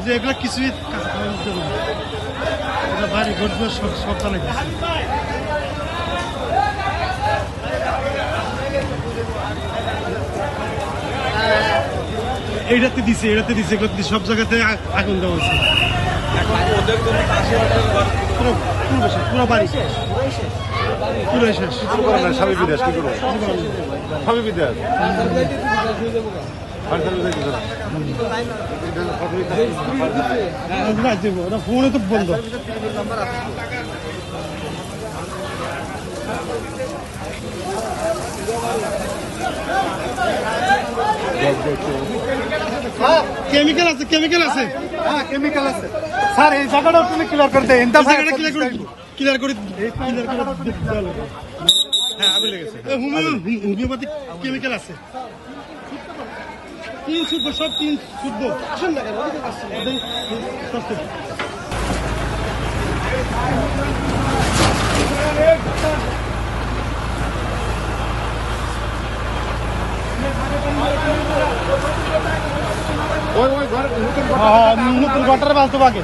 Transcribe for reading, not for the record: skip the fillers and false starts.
যে এগুলো কিছুই বাড়ি ঘটবে সব চালাই দিচ্ছে। এইটাতে দিছে এগুলো সব জায়গাতে আগুন দেওয়া হয়েছে। পুরো বাড়ি পুরো শেষ। স্বামী বিদেশ কি করবো? স্বামী বিদেশ ফোনে তো বন্ধ। কেমিক্যাল আছে হ্যাঁ কেমিক্যাল আছে স্যার। এই জায়গাটা তুমি ক্লিয়ার করে দেয়। ক্লিয়ার করে হ্যাঁ আগুন লেগেছে। হোমিওপ্যাথিক কেমিক্যাল আছে 3 শুদ্ধ, সব 3 শুদ্ধ। নতুন ঘটার বাস্তব আগে